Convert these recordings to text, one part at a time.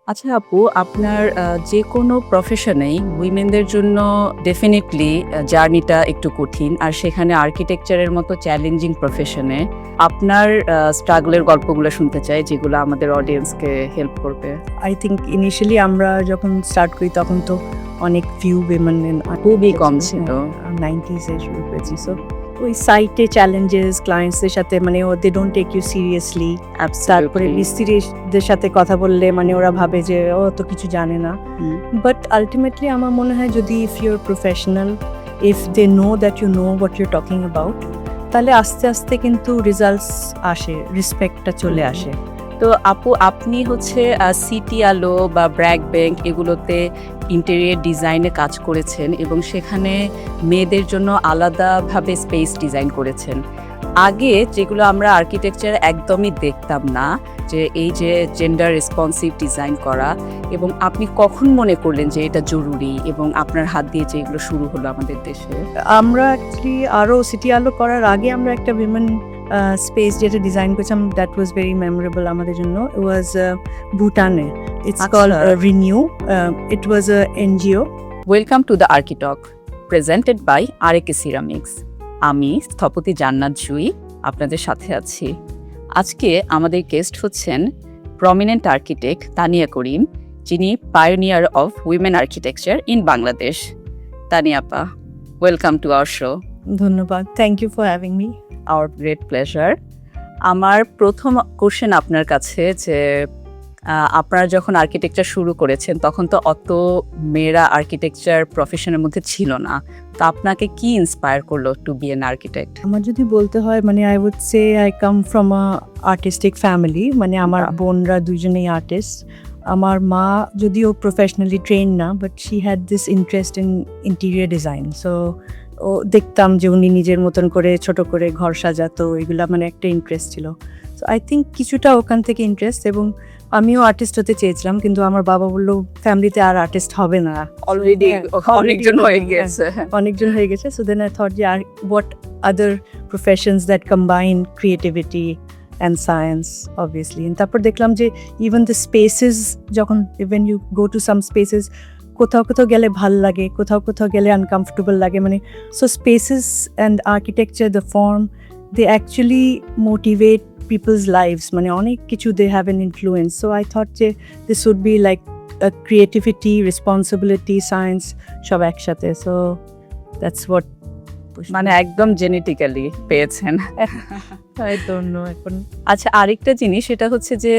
আচ্ছা আপু, আপনার যেকোনো প্রফেশনেই উইমেনদের জন্য ডেফিনিটলি জার্নিটা একটু কঠিন। আর সেখানে আর্কিটেকচারের মতো চ্যালেঞ্জিং প্রফেশনে আপনার স্ট্রাগলের গল্পগুলো শুনতে চাই, যেগুলো আমাদের অডিয়েন্সকে হেল্প করবে। আই থিঙ্ক ইনিশিয়ালি আমরা যখন স্টার্ট করি তখন তো অনেক ফিউ উইমেন খুবই কম ছিল। 90s শুরু করেছি। সো ওই সাইটে চ্যালেঞ্জেস ক্লায়েন্টসদের সাথে মানে they don't take you seriously. তারপরে মিস্ত্রিদের সাথে কথা বললে মানে ওরা ভাবে যে ও তো কিছু জানে না। বাট আলটিমেটলি আমার মনে হয় যদি if you're professional, if they know that you know what you're talking about, তাহলে আস্তে আস্তে কিন্তু রেজাল্টস আসে, রেসপেক্টটা চলে আসে। তো আপু, আপনি হচ্ছে সিটি আলো বা ব্র্যাক ব্যাংক এগুলোতে ইন্টেরিয়র ডিজাইনে কাজ করেছেন এবং সেখানে মেয়েদের জন্য আলাদাভাবে স্পেস ডিজাইন করেছেন। আগে যেগুলো আমরা আর্কিটেকচার একদমই দেখতাম না, যে এই যে জেন্ডার রেসপন্সিভ ডিজাইন করা, এবং আপনি কখন মনে করলেন যে এটা জরুরি এবং আপনার হাত দিয়ে যে এগুলো শুরু হলো আমাদের দেশে? আমরা অ্যাকচুয়ালি আরও সিটি আলো করার আগে আমরা একটা উইমেন স্পেস যেটা ডিজাইন করেছিলাম, দ্যাট ওয়াজ ভেরি মেমোরেবল আমাদের জন্য। ইট ওয়াজ ভুটানে, it's called renew, it was a NGO. Welcome to the Architalk, presented by RAK Ceramics. আমি স্থপতি জান্নাত জুই আপনাদের সাথে আছি। আজকে আমাদের গেস্ট হচ্ছেন প্রমিনেন্ট আর্কিটেক্ট তানিয়া করিম, যিনি pioneer of women architecture in Bangladesh. Tania আপা, ওয়েলকাম টু আওয়ার শো। ধন্যবাদ, thank you for having me. Our great pleasure. আমার প্রথম কোশ্চেন আপনার কাছে যে আপনারা যখন আর্কিটেকচার শুরু করেছেন তখন তো অত মেয়েরা আর্কিটেকচার প্রফেশনের মধ্যে ছিল না, তো আপনাকে কি ইন্সপায়ার করলো টু বি অ্যান আর্কিটেক্ট? আমার যদি বলতে হয় মানে I would say I come from a artistic family, মানে আমার বোনরা দুজনেই আর্টিস্ট। আমার মা যদিও প্রফেশনালি ট্রেন না, but she had this interest in interior design. So ও দেখতাম যে উনি নিজের মতন করে ছোট করে ঘর সাজাতো, এগুলা মানে একটা ইন্টারেস্ট ছিল। সো আই থিঙ্ক কিছুটা ওখান থেকে ইন্টারেস্ট, এবং আমিও আর্টিস্ট হতে চেয়েছিলাম, কিন্তু আমার বাবা বললো ফ্যামিলিতে আর আর্টিস্ট হবে না, অলরেডি অনেকজন হয়ে গেছে। অনেকজন হয়ে গেছে। সো দেন আই থট যে আর what other professions that combine creativity and science obviously. তারপর দেখলাম যে ইভেন দ্য স্পেসেস, যখন even you go to some spaces, কোথাও কোথাও গেলে ভাল লাগে, কোথাও কোথাও গেলে আনকমফর্টেবল লাগে, মানে so spaces and architecture, the form, they actually motivate people's lives, মানে অনেক কিছু they have an influence. So I thought যে this would be like a creativity, responsibility, science সব একসাথে। So that's what মানে একদম জেনেটিক্যালি পেয়েছেন। I don't know এখন। আচ্ছা, আরেকটা জিনিস সেটা হচ্ছে যে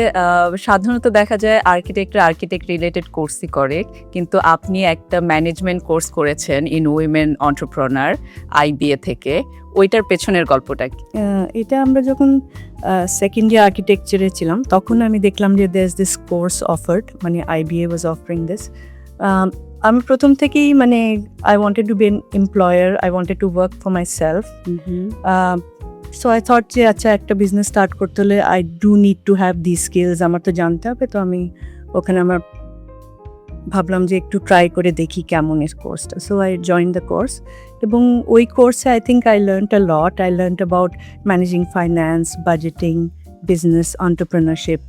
সাধারণত দেখা যায় আর্কিটেক্ট রিলেটেড কোর্সই করে, কিন্তু আপনি একটা ম্যানেজমেন্ট কোর্স করেছেন ইন উইমেন এন্টারপ্রেনার আইবিএ থেকে। ওইটার পেছনের গল্পটা কি? এটা আমরা যখন সেকেন্ড ইয়ার আর্কিটেকচারে ছিলাম তখন আমি দেখলাম যে there's this course offered, মানে IBA was offering this. আমি প্রথম থেকেই মানে I wanted to be an employer, I wanted to work for myself. So I thought যে আচ্ছা একটা বিজনেস স্টার্ট করতে হলে I do need to have the skills, আমার তো জানতে হবে। তো আমি ওখানে আমার ভাবলাম যে একটু ট্রাই করে দেখি কেমন এই কোর্সটা। So I join the course, এবং ওই কোর্সে I think I learned a lot. I learned about managing finance, budgeting, business, entrepreneurship.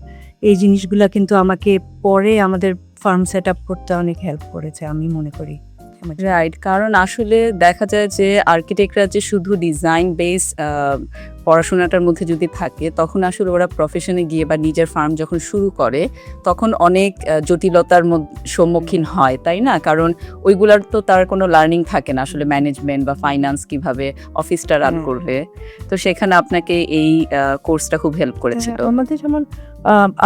এই জিনিসগুলো কিন্তু আমাকে পরে আমাদের ফার্ম সেট আপ করতে অনেক হেল্প করেছে আমি মনে করি। রাইট, কারণ আসলে দেখা যায় যে আর্কিটেক্টরা যে শুধু ডিজাইন বেস পড়াশোনাটার মধ্যে যদি থাকে, তখন আসলে ওরা প্রফেশনে গিয়ে বা নিজের ফার্ম যখন শুরু করে তখন অনেক জটিলতার সম্মুখীন হয়, তাই না? কারণ ওইগুলার তো তার কোনো লার্নিং থাকে না, আসলে ম্যানেজমেন্ট বা ফাইন্যান্স কিভাবে অফিসটা রান করবে। তো সেখানে আপনাকে এই কোর্সটা খুব হেল্প করেছিল। আমাদের যেমন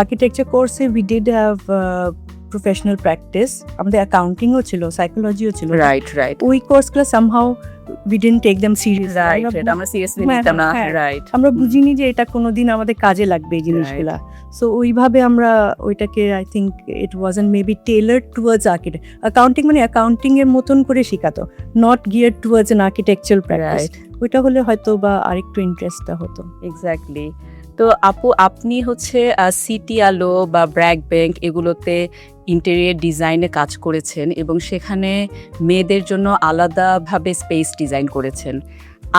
আর্কিটেকচার কোর্সে we did have professional practice, আমাদের অ্যাকাউন্টিংও ছিল, সাইকোলজিও ছিল। Right right. ওই কোর্সগুলো somehow we didn't take them seriously. Right, আমরা সিরিয়াসলি নিতাম না। রাইট, আমরা বুঝিনি যে এটা কোনোদিন আমাদের কাজে লাগবে এই জিনিসগুলা। সো ওইভাবে আমরা ওইটাকে I think it wasn't maybe tailored towards architect. Accounting মানে অ্যাকাউন্টিং এর মতন করে শেখাতো, not geared towards an architectural practice. ওইটা হলে হয়তো বা আরেকটু ইন্টারেস্টটা হতো। এক্স্যাক্টলি। তো আপু, আপনি হচ্ছে সিটি আলো বা ব্র্যাক ব্যাংক এগুলোতে ইন্টেরিয়র ডিজাইনে কাজ করেছেন এবং সেখানে মেয়েদের জন্য আলাদাভাবে স্পেস ডিজাইন করেছেন।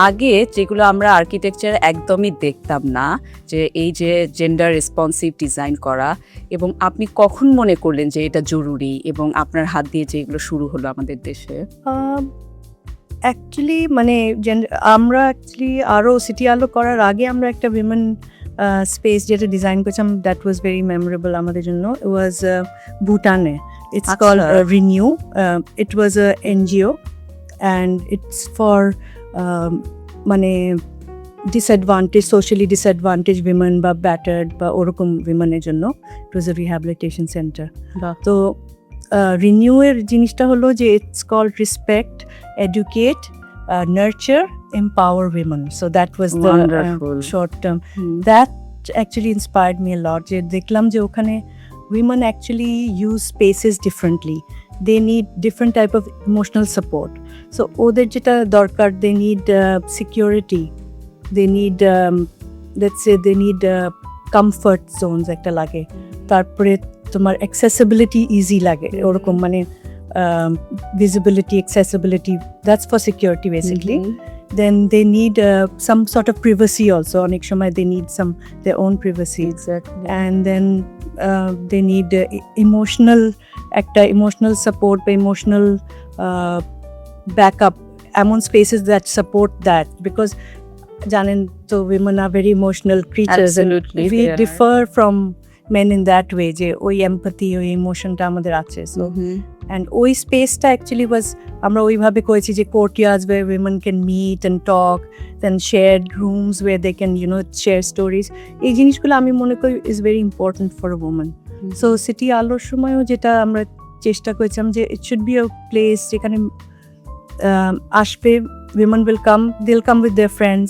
আগে যেগুলো আমরা আর্কিটেকচার একদমই দেখতাম না, যে এই যে জেন্ডার রেসপন্সিভ ডিজাইন করা, এবং আপনি কখন মনে করলেন যে এটা জরুরি এবং আপনার হাত দিয়ে যে এগুলো শুরু হলো আমাদের দেশে? অ্যাকচুয়ালি মানে আমরা অ্যাকচুয়ালি আরও সিটি আলো করার আগে আমরা একটা উইমেন স্পেস যেটা ডিজাইন করেছিলাম, দ্যাট ওয়াজ ভেরি মেমোরেবল আমাদের জন্য। ইট ওয়াজ ভুটানে, ইটস আচ্ছা। Called renew. It was a NGO and it's for মানে ডিসঅ্যাডভান্টেজ, সোশ্যালি ডিসঅ্যাডভান্টেজ উইমেন বা ব্যাটার্ড বা ওরকম উইমেনের জন্য। It was a rehabilitation centre. তো রিনিউয়ের জিনিসটা হলো যে it's called respect, educate, nurture, empower women. So that was the Wonderful. short term. That actually inspired me a lot. যে দেখলাম যে ওখানে women actually use spaces differently. They need different type of emotional support. So ওদের যেটা দরকার, they need security. They need let's say they need comfort zones একটা লাগে। তারপরে তোমার accessibility easy লাগে, ওরকম মানে visibility, accessibility, that's for security basically. Then they need some sort of privacy also. অনেক সময় they need some their own privacy. Exactly. And then they need emotional support বা emotional backup, এমন spaces that support that, because জানেন তো women are very emotional creatures. Absolutely, and we they are. differ from men in that way, যে ওই empathy, ওই emotionটা আমাদের আছে। So and ওই স্পেসটা অ্যাকচুয়ালি ওয়াজ, আমরা ওইভাবে করেছি যে কোর্টইয়ার্ডস where women can meet and talk, then shared rooms where they can share stories. এই জিনিসগুলো আমি মনে করি is very important for a woman. So city আলোর সময়ও যেটা আমরা চেষ্টা করেছিলাম যে it should be a place যেখানে আসবে, women will come, they'll come with their friends.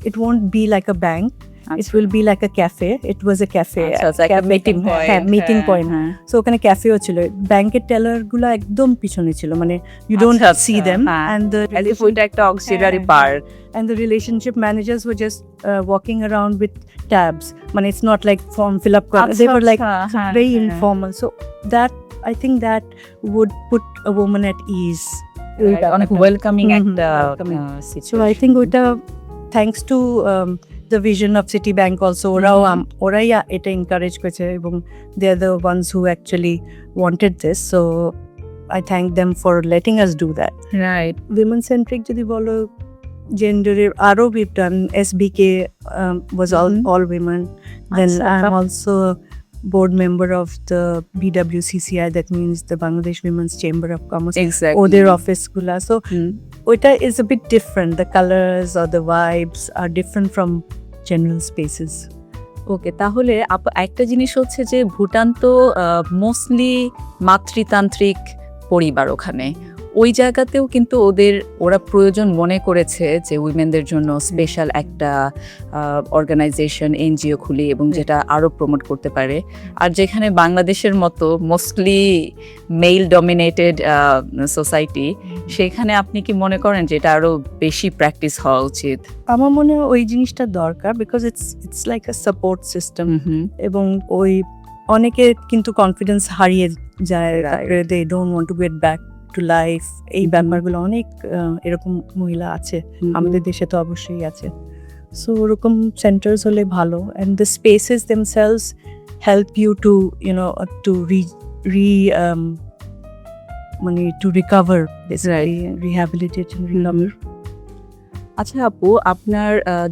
It won't be like a bank. It will be like a cafe. It was a cafe. like a meeting point. হ্যাঁ, meeting point. হ্যাঁ। So ওখানে ক্যাফেও ছিল। ব্যাংকের teller গুলো একদম পিছনে ছিল, মানে you don't আচ্ছা, see them. হ্যাঁ। And the As if ওইটা একটা auxiliary হ্যাঁ, part. and the relationship managers were just walking around with tabs. মানে it's not like form fill up. They were like হ্যাঁ, very হ্যাঁ। informal. So that, I think that would put a woman at ease. অনেক welcoming একটা welcoming. situation. So I think ওইটা thanks to the vision of Citibank also, ওরাই এটা encourage করেছে এবং they are the ones who actually wanted this. So I thank them for letting us do that. Right. Women centric যদি বলো, gender আরো we've done, SBK was all women. Then আচ্ছা, I'm also a board member of the BWCCI, that means the Bangladesh Women's Chamber of Commerce. Exactly. ওদের office গুলা, so হুম। ওইটা is a bit different. The colors or the vibes are different from general spaces. ওকে, তাহলে একটা জিনিস হচ্ছে যে ভুটান তো mostly মাতৃতান্ত্রিক পরিবার, ওখানে ওই জায়গাতেও কিন্তু ওরা প্রয়োজন মনে করেছে যে উইমেনদের জন্য স্পেশাল একটা অর্গানাইজেশন, এনজিও খুলি এবং যেটা আরও প্রমোট করতে পারে। আর যেখানে বাংলাদেশের মতো মোস্টলি মেল ডমিনেটেড সোসাইটি, সেখানে আপনি কি মনে করেন যে এটা আরও বেশি প্র্যাকটিস হওয়া উচিত? আমার মনে হয় ওই জিনিসটা দরকার, because it's like a support system. এবং ওই অনেকে কিন্তু কনফিডেন্স হারিয়ে যায়, they don't want to get back to life. এই ব্যাপারগুলো অনেক এরকম মহিলা আছে, আমাদের দেশে তো অবশ্যই আছে। সো ওরকম সেন্টার্স হলে ভালো, and the spaces themselves help you to to মানে to recover, rehabilitate and recover. আচ্ছা আপু, আপনার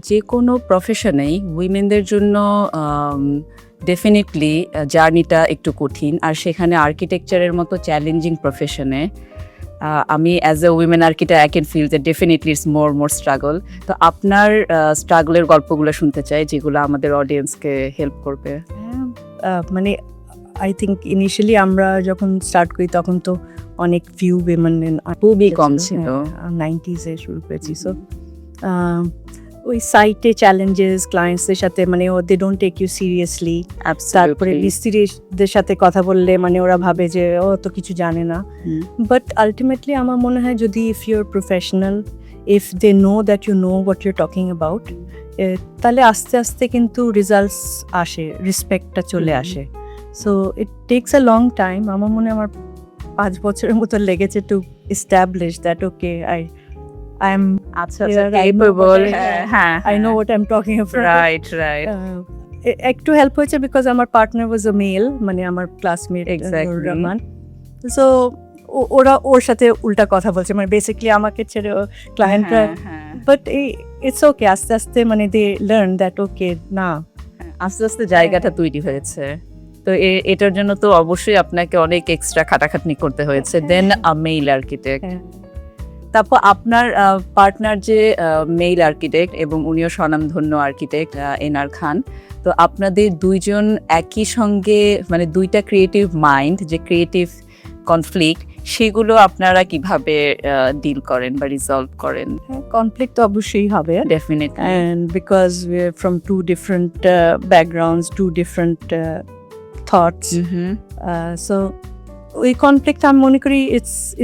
যে কোনো প্রফেশনেই উইমেনদের জন্য ডেফিনেটলি জার্নিটা একটু কঠিন, আর সেখানে আর্কিটেকচারের মতো চ্যালেঞ্জিং প্রফেশনে আমি as a women architect I can feel যে ডেফিনেটলি ইটস মোর স্ট্রাগল। তো আপনার স্ট্রাগলের গল্পগুলো শুনতে চাই, যেগুলো আমাদের অডিয়েন্সকে হেল্প করবে। মানে আই থিঙ্ক ইনিশিয়ালি আমরা যখন স্টার্ট করি তখন তো অনেক ফিউ উইমেন, খুবই কম ছিল, 90s শুরু করেছি। সো ওই সাইটে চ্যালেঞ্জেস, ক্লায়েন্টসদের সাথে মানে they don't take you seriously. তারপরে মিস্ত্রিদের সাথে কথা বললে মানে ওরা ভাবে যে ও তো কিছু জানে না। বাট আলটিমেটলি আমার মনে হয় যদি if you are professional, if they know that you know what you are talking about, তাহলে আস্তে আস্তে কিন্তু রেজাল্টস আসে, রেসপেক্টটা চলে আসে। So it takes a long time. আমার মনে হয় আমার 5 বছরের মতো লেগেছে to establish that okay I am আচ্ছা Yeah, I know capable, what I- হ্যাঁ I know what I'm talking about. Right right একটু হেল্প হয়েছে বিকজ আমার পার্টনার ওয়াজ আ মেল, মানে আমার ক্লাসমেট Exactly. রহমান। সো ওরা ওর সাথে উল্টা কথা বলছে, মানে বেসিক্যালি আমাকে ছেড়ে ক্লায়েন্টরা, হ্যাঁ বাট ইটস ওকে, আস্তে আস্তে মানে দে লার্ন দ্যাট ওকে না। আস্তে আস্তে জায়গাটা তৈরি হয়েছে। তো এটার জন্য তো অবশ্যই আপনাকে অনেক এক্সট্রা খাটাখাটনি করতে হয়েছে, দেন মেইল আর্কিটেক্ট। হ্যাঁ। তারপর আপনার পার্টনার যে মেইল আর্কিটেক্ট এবং উনিও স্বনামধন্য আর্কিটেক্ট এনআর খান, তো আপনাদের দুইজন একই সঙ্গে মানে দুইটা ক্রিয়েটিভ মাইন্ড, যে ক্রিয়েটিভ কনফ্লিক্ট সেগুলো আপনারা কিভাবে ডিল করেন বা রিজলভ করেন? কনফ্লিক্ট তো অবশ্যই হবে, definitely. and because we're from two different backgrounds, two different thoughts, so ওই কনফ্লিক্ট আমি মনে করি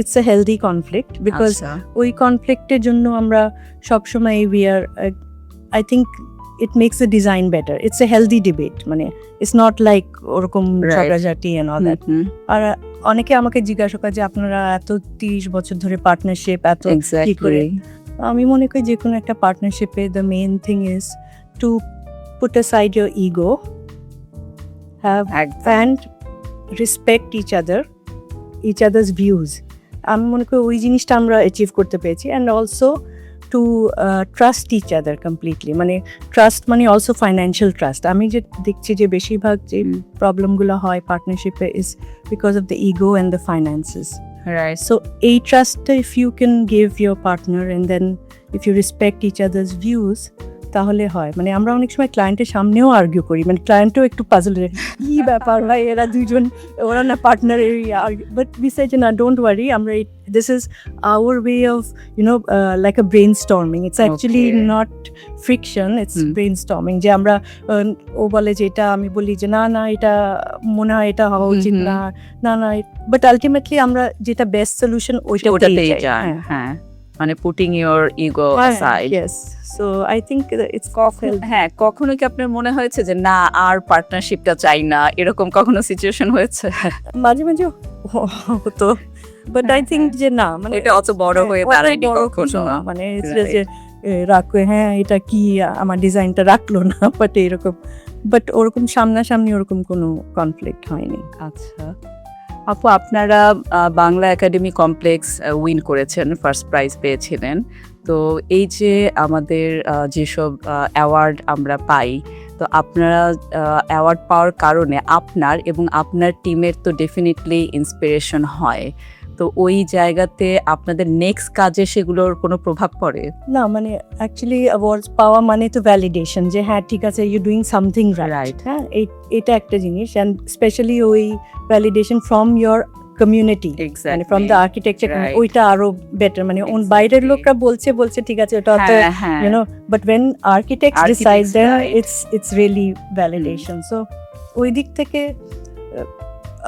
it's a healthy conflict, because ওই কনফ্লিক্টের জন্য আমরা সবসময় we are, I think it makes a design better, it's a healthy debate, মানে ইটস নট লাইক ওরকম Right. ঝগড়াঝাটি এন্ড অল দ্যাট। আর অনেকে আমাকে জিজ্ঞাসা করে যে আপনারা এত 30 বছর ধরে পার্টনারশিপ, এত কি করে? আমি মনে করি যে কোনো একটা পার্টনারশিপে the main thing is to put aside your ego, have and respect each others views. আমি মনে করি ওই জিনিসটা আমরা অ্যাচিভ করতে পেরেছি, and also to trust each other completely, মানে ট্রাস্ট মানে অলসো ফাইন্যান্সিয়াল ট্রাস্ট। আমি যে দেখছি যে বেশিরভাগ যে প্রবলেমগুলো হয় পার্টনারশিপে is because of the ego and the finances. Right. So a trust, if you can give your partner and then if you respect each other's views, তাহলে হয়। মানে আমরা অনেক সময় ক্লায়েন্টের সামনেও আর্গিউ করি, মানে ক্লায়েন্টও একটু পাজল, কি ব্যাপার ভাই এরা দুজন, ওরা না পার্টনার, বাট উই সে যে না, ডোন্ট ওয়ারি, আমরা this is our way of like a brain storming, it's actually Okay. Not friction, it's brain storming. যে আমরা ও বলে যে এটা, আমি বলি যে না না এটা মনে হয় এটা হওয়া উচিত না, না না, বাট আলটিমেটলি আমরা যেটা বেস্ট সলিউশন ওটাতেই যান। হ্যাঁ, মানে putting your ego aside. Yes, so I think it's হ্যাঁ, কখনো কি আপনার মনে হয়েছে যে না আর পার্টনারশিপটা চাই না, এরকম কখনো সিচুয়েশন হয়েছে? মাঝে মাঝে হতো, বাট আই থিঙ্ক যে না, মানে এটা অত বড় হয়ে অত দাঁড়ায়নি বড় কখনো। কিছু না, মানে যে রাখবে, হ্যাঁ এটা কি আমার ডিজাইনটা রাখলো না, বাট এরকম, বাট ওরকম সামনাসামনি ওরকম কোনো কনফ্লিক্ট হয়নি। আচ্ছা আপু, আপনারা বাংলা একাডেমি কমপ্লেক্স উইন করেছেন, ফার্স্ট প্রাইজ পেয়েছিলেন। তো এই যে আমাদের যেসব অ্যাওয়ার্ড আমরা পাই, তো আপনারা অ্যাওয়ার্ড পাওয়ার কারণে আপনার এবং আপনার টিমের তো ডেফিনেটলি ইন্সপিরেশন হয়। তো ওই জায়গাতে আপনাদের নেক্সট কাজে সেগুলোর কোনো প্রভাব পড়ে? না, মানে অ্যাকচুয়ালি অ্যাওয়ার্ডস পাওয়া মানে তো ভ্যালিডেশন, যে হ্যাঁ ঠিক আছে, ইউ ডুইং সামথিং রাইট। হ্যাঁ, এটা একটা জিনিস, অ্যান্ড স্পেশালি ওই ভ্যালিডেশন ফ্রম ইয়োর কমিউনিটি, মানে ফ্রম দ্য আর্কিটেকচার, Right. ওইটা আরো বেটার, মানে বাইরের Exactly. লোকরা বলছে ঠিক আছে ওটা তো হ্যাঁ, you know, but when architects Architects decide, then decide. it's really validation. So ওই দিক থেকে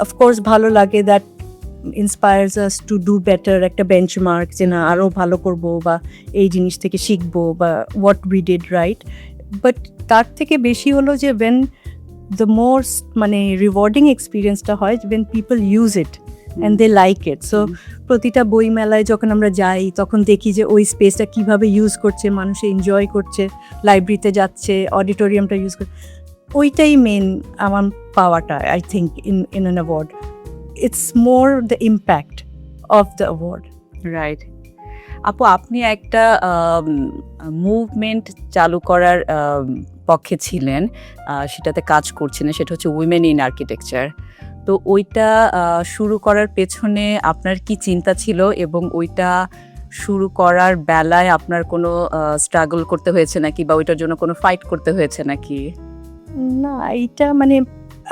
of course ভালো লাগে, that inspires us to do better, একটা বেঞ্চমার্ক, যে না আরো ভালো করব বা এই জিনিস থেকে শিখবো বা what we did right. But তার থেকে বেশি হলো যে when the most মানে rewarding experience-টা হয় when people use it and they like it. So প্রতিটা বই মেলায় যখন আমরা যাই তখন দেখি যে ওই স্পেসটা কিভাবে ইউজ করছে, মানুষ এনজয় করছে, লাইব্রেরিতে যাচ্ছে, অডিটোরিয়ামটা ইউজ করছে, ওইটাই মেন আমার পাওয়াটা, I think in an award. It's more the impact of the award. Right. আপু, আপনি একটা মুভমেন্ট চালু করার পক্ষে ছিলেন, সেটাতে কাজ করছিলেন, সেটা হচ্ছে উইমেন ইন আর্কিটেকচার। তো ওইটা শুরু করার পেছনে আপনার কি চিন্তা ছিল, এবং ওইটা শুরু করার বেলায় আপনার কোনো স্ট্রাগল করতে হয়েছে নাকি, বা ওইটার জন্য কোনো ফাইট করতে হয়েছে নাকি? না, এইটা মানে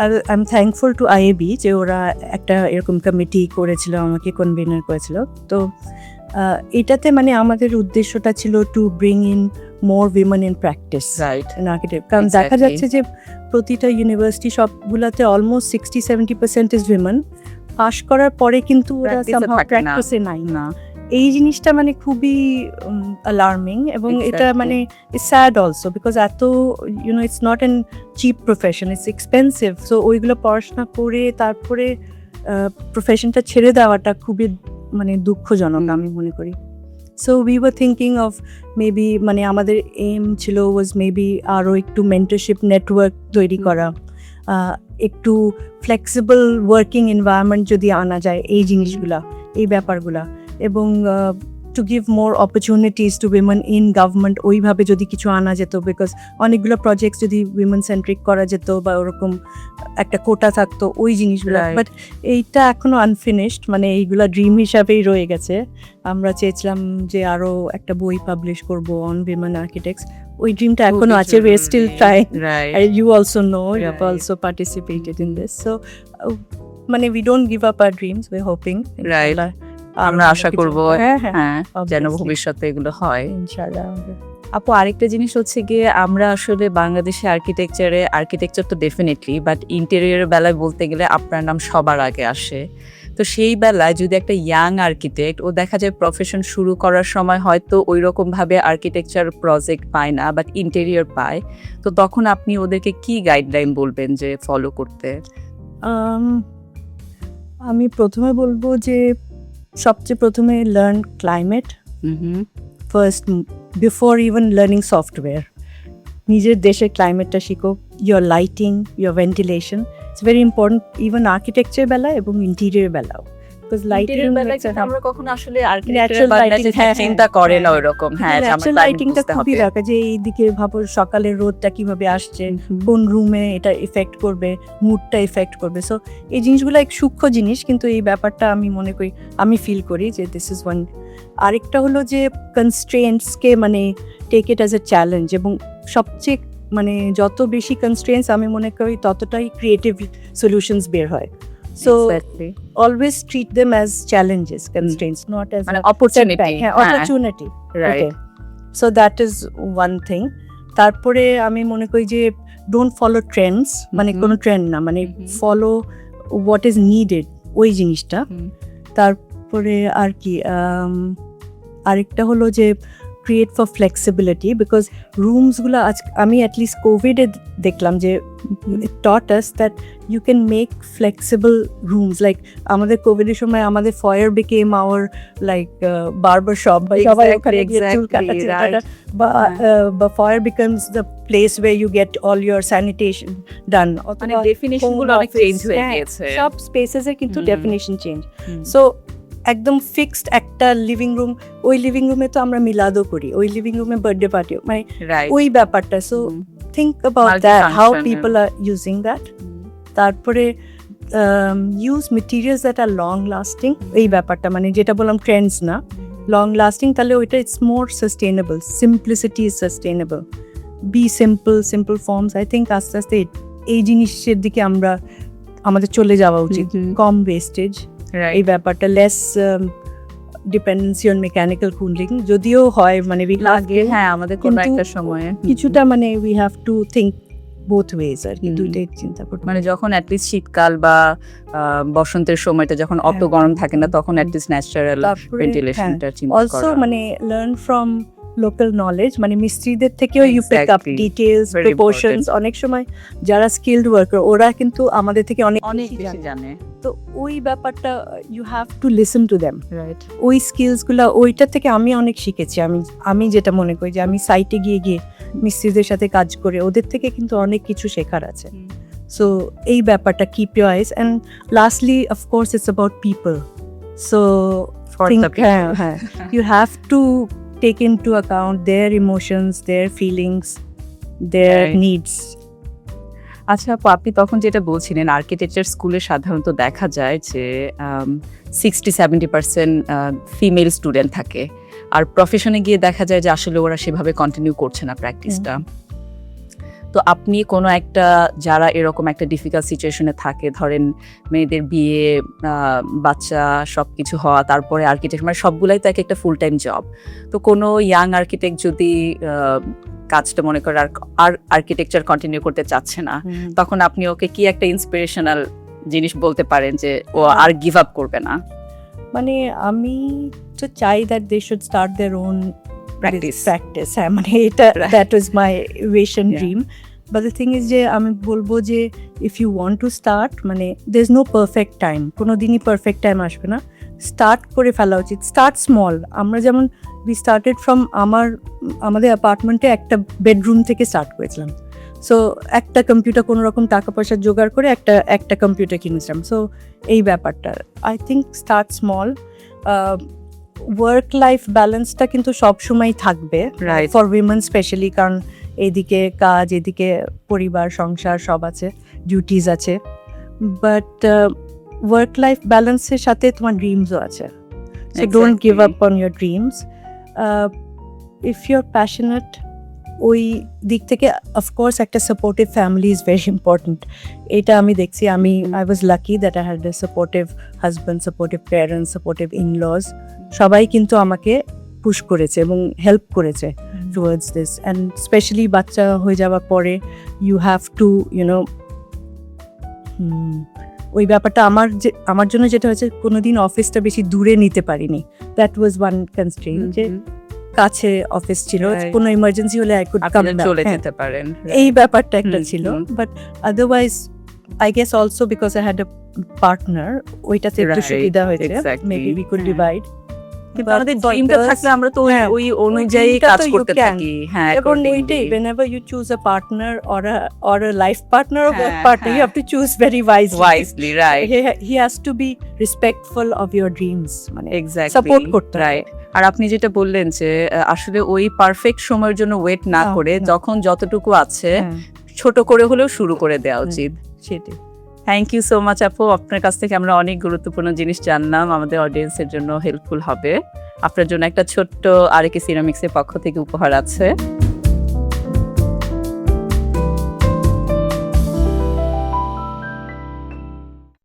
I am thankful to IAB যে ওরা একটা এরকম কমিটি করেছিল, আমাকে কনভেনার করেছিল। তো এটাতে মানে আমাদের উদ্দেশ্যটা ছিল to bring in more women in practice right in architect, কারণ দেখা যাচ্ছে যে প্রতিটা ইউনিভার্সিটি সবগুলাতে অলমোস্ট 60-70% ইজ উইমেন। পাশ করার পরে কিন্তু ওরা প্র্যাকটিসে নাই না, এই জিনিসটা মানে খুবই অ্যালার্মিং, এবং এটা মানে ইটস স্যাড অলসো, বিকজ এত it's not an cheap profession, it's expensive. So ওইগুলো পড়াশোনা করে তারপরে প্রফেশনটা ছেড়ে দেওয়াটা খুবই মানে দুঃখজনক আমি মনে করি। So we were thinking of maybe মানে আমাদের এম ছিল ওয়াজ মেবি আরও একটু মেন্টরশিপ নেটওয়ার্ক তৈরি করা, একটু ফ্লেক্সিবল ওয়ার্কিং এনভায়রনমেন্ট যদি আনা যায় এই জিনিসগুলা, এই ব্যাপারগুলা, এবং to give more opportunities two women in government, ওইভাবে যদি কিছু আনা যেত, বিকজ অনেকগুলো প্রজেক্টস যদি উইমেন সেন্ট্রিক করা যেত বা ওরকম একটা কোটা থাকতো ওই জিনিসগুলো, Right. বাট এইটা এখনো আনফিনিশড, মানে এইগুলা ড্রিম হিসাবেই রয়ে গেছে। আমরা চেয়েছিলাম যে আরো একটা বই পাবলিশ করব অন উইমেন আর্কিটেক্টস, ওই ড্রিমটা এখনো আছে, we are still trying. Right You also know, you have Right. also participated in this. So, মানে we don't give up our dreams. We're hoping. Right. ইনশাআল্লাহ, আমরা আশা কিছু- করব হ্যাঁ, হ্যাঁ, হ্যাঁ যেন obviously. ভবিষ্যতে এগুলো হয়। ইনশাআল্লাহ। আপু আরেকটা জিনিস হচ্ছে গিয়ে আমরা আসলে বাংলাদেশে আর্কিটেকচার তো ডেফিনেটলি, বাট ইন্টেরিয়রের বেলায় বলতে গেলে আপনার নাম সবার আগে আসে। তো সেই বেলায় যদি একটা ইয়াং আর্কিটেক্ট ও দেখা যায় প্রফেশন শুরু করার সময় হয়তো ওই রকমভাবে আর্কিটেকচার প্রজেক্ট পায় না, বাট ইন্টেরিয়র পায়, তো তখন আপনি ওদেরকে কি গাইডলাইন বলবেন যে ফলো করতে? আমি প্রথমে বলবো যে সবচেয়ে প্রথমে learn climate first, before even learning software. নিজের দেশের ক্লাইমেটটা শিখো, your lighting, your ventilation, it's very important even architecture বেলায় এবং ইন্টিরিয়র বেলাও, বিকজ লাইটিং আমরা কখনো আসলে Natural lighting, হ্যাঁ, চিন্তা করে না হ্যাঁ। ওইরকম, হ্যাঁ যে আমার ন্যাচারাল climate লাইটিংটা বুঝতে খুবই হবে। রাখা, যে এইদিকে ভাবো সকালের রোদটা কিভাবে আসছে, হুম। কোন রুমে এটা ইফেক্ট করবে, মুডটা ইফেক্ট করবে। সো এই জিনিসগুলো এক সূক্ষ্ম জিনিস, কিন্তু এই ব্যাপারটা আমি মনে করি, আমি ফিল করি যে দিস ইজ ওয়ান। আরেকটা হলো যে কনস্ট্রেন্টসকে মানে take it as a challenge, এবং সবচেয়ে মানে যত বেশি কনস্ট্রেন্টস আমি মনে করি ততটাই ক্রিয়েটিভ সলিউশনস বের হয়। So Exactly. Always treat them as challenges, constraints, not as মানে opportunity, opportunity. Right so that is one thing. তারপরে আমি মনে করি যে ডোন্ট ফলো ট্রেন্ডস, মানে হুম। কোনো ট্রেন্ড না, মানে হুম। ফলো হোয়াট ইজ নিডেড, ওই জিনিসটা। তারপরে আর কি আরেকটা হলো যে ক্রিয়েট ফর ফ্লেক্সিবিলিটি, বিকজ রুমসগুলো আজ আমি অ্যাটলিস্ট কোভিডে দেখলাম যে it taught us that you can make flexible rooms, like আমাদের কোভিডের সময় আমাদের foyer became our like barber shop, বা সবাই ওখানে গিয়ে চুল কাটাচ্ছে, বা foyer becomes the place where you get all your sanitation done, মানে ডেফিনিশন গুলো অনেক চেঞ্জ হয়ে গিয়েছে। সব স্পেসেস এর কিন্তু হুম। Definition change. হুম। সো একদম ফিক্সড একটা লিভিং রুম, ওই লিভিং রুমে তো আমরা মিলাদও করি, ওই লিভিং রুমে বার্থডে পার্টিও, মানে রাইট ওই ব্যাপারটা। So think about that, how people are using that. তারপরে use materials that are long lasting, এই ব্যাপারটা মানে যেটা বললাম ট্রেন্ডস না, লং লাস্টিং, তাহলে ওইটা it's more sustainable, simplicity is sustainable, be simple forms. I think আস্তে আস্তে এই জিনিসের দিকে আমরা আমাদের চলে যাওয়া উচিত, কম ওয়েস্টেজ, এই ব্যাপারটা, less dependency on mechanical cooling, যদিও হয় মানে we have লাগে, to, হ্যাঁ আমাদের কোনো কিন্তু একটা সময়ে কিছুটা মানে we have to think both ways আর কি, হুম। দুইটাই চিন্তা করতে মানে যখন অ্যাটলিস্ট শীতকাল বা বসন্তের সময়টা যখন অত হ্যাঁ। গরম থাকে না, তখন অ্যাটলিস্ট ন্যাচারাল তারপরে ভেন্টিলেশনটা চিন্তা অলসো করা। মানে লার্ন ফ্রম লোকাল নলেজ, মানে মিস্ত্রিদের থেকেও you pick up Exactly. Details, Very proportions. অনেক সময় যারা স্কিলড ওয়ার্কার ওরা কিন্তু আমাদের থেকে অনেক অনেক বেশি বেশি জানে। জানে, তো ওই ব্যাপারটা you have to listen to them, right ওই স্কিলসগুলো, ওইটা থেকে আমি অনেক শিখেছি। আমি যেটা মনে করি যে আমি সাইটে গিয়ে মিস্ত্রিদের সাথে কাজ করে ওদের থেকে কিন্তু অনেক কিছু শেখার আছে। সো এই ব্যাপারটা keep your eyes, and lastly of course it's about people. So for the হ্যাঁ, you have to take into account their emotions, their feelings, their Right. needs. আচ্ছা আপু, আপনি তখন যেটা বলছিলেন আর্কিটেকচার স্কুলে সাধারণত দেখা যায় যে 60-70% ফিমেল স্টুডেন্ট থাকে, আর প্রফেশনে গিয়ে দেখা যায় যে আসলে ওরা সেভাবে কন্টিনিউ করছে না প্র্যাকটিসটা। তো আপনি কোনো একটা যারা এরকম একটা ডিফিকাল্ট সিচুয়েশনে থাকে, ধরেন মেয়েদের বিয়ে, বাচ্চা সব কিছু হওয়া, তারপরে আর্কিটেক্ট, মানে সবগুলাই তো একটা ফুল টাইম জব, তো কোনো ইয়াং আর্কিটেক্ট যদি কাজটা মনে করে আর আর্কিটেকচার কন্টিনিউ করতে চাচ্ছে না, তখন আপনি ওকে কি একটা ইন্সপিরেশনাল জিনিস বলতে পারেন যে ও আর গিভ আপ করবে না? মানে আমি তো চাই that they should start their own Practice. হ্যাঁ, মানে এটা that was my wish and Yeah. Dream. But the thing is যে আমি বলবো যে if you want to start, মানে there is no perfect time, কোনো দিনই পারফেক্ট টাইম আসবে না, স্টার্ট করে ফেলা উচিত। স্টার্ট স্মল, আমরা যেমন উই স্টার্টেড ফ্রম আমাদের অ্যাপার্টমেন্টে একটা বেডরুম থেকে স্টার্ট করেছিলাম। সো একটা কম্পিউটার কোনো রকম টাকা পয়সা জোগাড় করে একটা কম্পিউটার কিনেছিলাম। সো এই ব্যাপারটা I think start small. Work life ব্যালেন্সটা কিন্তু সবসময় থাকবে Right. ফর উইমেন স্পেশালি, কারণ এইদিকে কাজ, এদিকে পরিবার সংসার সব আছে, ডিউটিস আছে। বাট ওয়ার্ক লাইফ ব্যালেন্সের সাথে তোমার ড্রিমসও আছে। So don't give up on your dreams. If you are passionate, ওই দিক থেকে অফকোর্স একটা supportive family is very important. এটা আমি দেখছি, I was lucky that I had a supportive husband, supportive parents, supportive in-laws. সবাই কিন্তু আমাকে পুশ করেছে এবং হেল্প করেছে টুয়ার্ডস দিস। অ্যান্ড স্পেশালি বাচ্চা হয়ে যাওয়ার পরে ইউ হ্যাভ টু ইউনো, ওই ব্যাপারটা আমার জন্য যেটা হয়েছে, কোনোদিন অফিসটা বেশি দূরে নিতে পারিনি। দ্যাট ওয়াজ ওয়ান কনস্ট্রেইন, যে কাছে অফিস ছিল, Right. কোনো ইমার্জেন্সি হলে আই কুড কাম আপনারা ব্যাক। চলে যেতে পারেন। এই ব্যাপারটা একটা হুম, ছিল। হুম। But otherwise I guess also because I had a partner, ওইটাতে একটু Right, সুবিধা হয়েছে। exactly. মেবি উই কুড হ্যাঁ। ডিভাইড। কিন্তু আমাদের ড্রিমটা থাকলে আমরা তো হ্যাঁ, ওই অনুযায়ী dreamটা কাজ তো you করতে can. থাকি। হ্যাঁ, এবং accordingly. ওইটাই, whenever you choose a partner or a life partner or work হ্যাঁ, partner, you হ্যাঁ। have to choose very wisely. Wisely, right. He has to be respectful of your dreams, মানে Exactly. support করতে হবে। Right. আর আপনি যেটা বললেন যে আসলে ওই পারফেক্ট সময়ের জন্য ওয়েট না না, করে না। যখন যতটুকু আছে হ্যাঁ, ছোট করে হলেও শুরু করে দেওয়া হ্যাঁ। উচিত। সেটাই। থ্যাংক ইউ সো মাচ আপু, আপনার কাছ থেকে আমরা অনেক গুরুত্বপূর্ণ জিনিস জানলাম, আমাদের অডিয়েন্সের জন্য হেল্পফুল হবে। আপনার জন্য একটা ছোট্ট আরেকে সিরামিক্সের পক্ষ থেকে উপহার আছে।